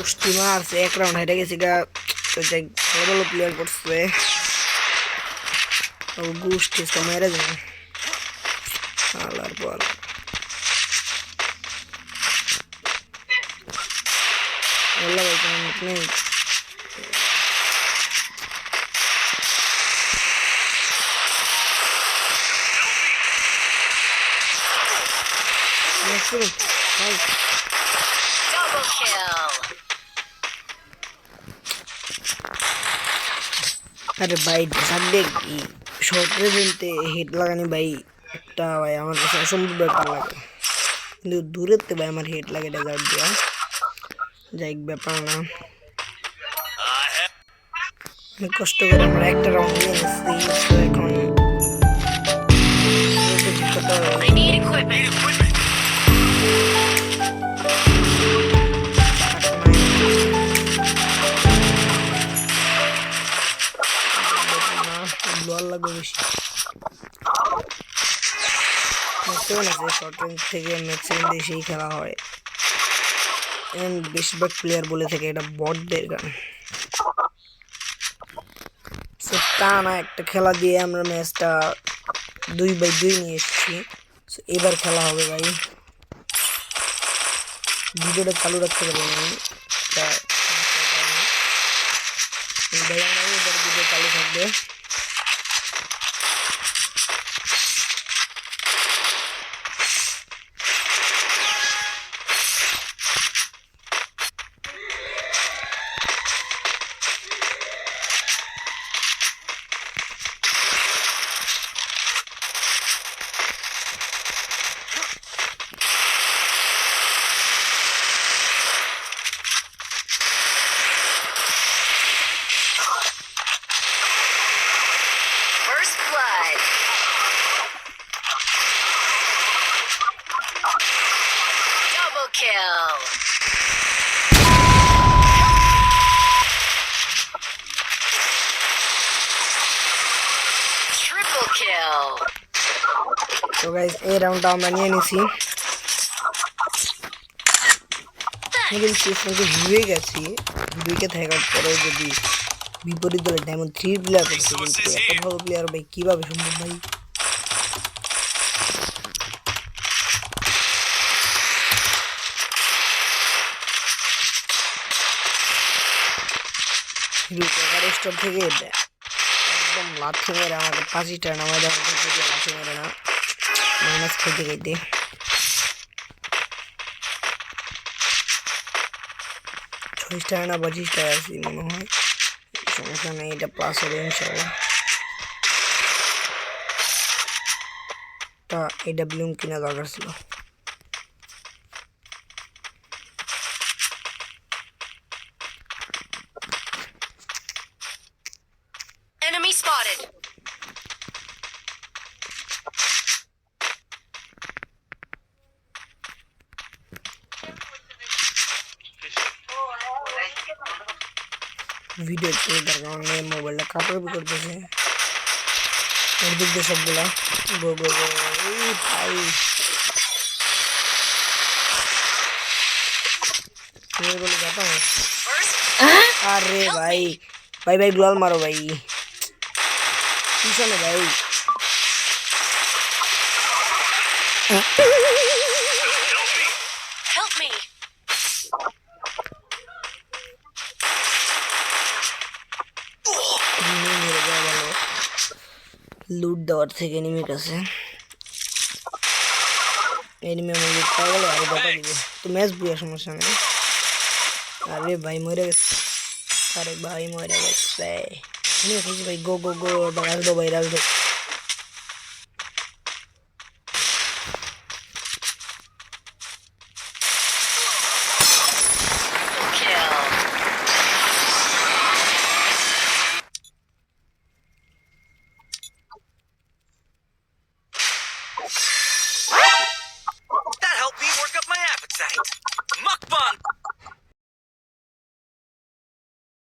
কুস্তি মারছে এক রাউন্ড হেরে গেছি গা। তো যাই ভালো ভালো প্লেয়ার করছে ও গোষ্ঠী তো মেরে যাবে আলার বল আল্লাহ ভাই কেমন নেই अरे भाई देख शॉर्ट रेंज हिट लागानी भाई একটা ভাই আমার কাছে অসম্ভব ব্যাপার লাগে কিন্তু দূরেতে ভাই আমার হিট লাগে ডেজার্ট দিয়া যাই ব্যাপার না অনেক কষ্ট করে আমরা একটা রাউন্ড নিয়ে নিচ্ছি এখন I need equipment বল লাগবে বেশি ম্যাক্সিমাম আছে শর্ট রেঞ্জ থেকে ম্যাক্সিমাম দেশেই খেলা হয় এন্ড বেশিরভাগ প্লেয়ার বলে থাকে এটা বটদের গান সো টানা একটা খেলা দিয়ে আমরা ম্যাচটা 2-2 নিয়ে এসেছি সো এবার খেলা হবে ভাই ভিডিওটা চালু রাখতে পারবেন ভাই আমার এবার ভিডিও চালু থাকবে তো গাইস এই রাউন্ডটা আমরা নিয়ে নিছি কিন্তু সিস্টেমকে ভিড়ে গেছি দুইকে থাকার পরে যদি বিপরীত দলে ডায়মন্ড 3 প্লেয়ার করছে কিন্তু এত ভালো প্লেয়ার ভাই কিভাবে সম্ভব ভাই স্টোর থেকে একদম লাথি মেরে আমাকে 5টা নামায় দেওয়া হয়েছে লাথি মেরে না মাইনাস খেতে খেতে 6টা না 25টা আছে মনে হয় সমস্যা নেই এটা প্লাস হবে ইনশাআল্লাহ তা এটা ব্লুম কিনা দরকার ছিল Enemy spotted. ভিডিও চলার কারণে মোবাইলটা কাপড় করতেছে এর দিক দিয়ে সবগুলা গো গো গো ভাই ये बोले जाता हूँ अरे भाई भाई भाई ग्लोल मारो भाई पीछे में भाई Help me. লুট দেওয়ার থেকে এনিমির কাছে এনিমি আমার লুট পাওয়া গেল আর দেখা দিবে তো ম্যাচ বুয়া সমস্যা নেই আরে ভাই মরে গেছে আরে ভাই মরে গেছে এনিমি খাইছে ভাই গো গো গো রাজ দো ভাই রাজ দো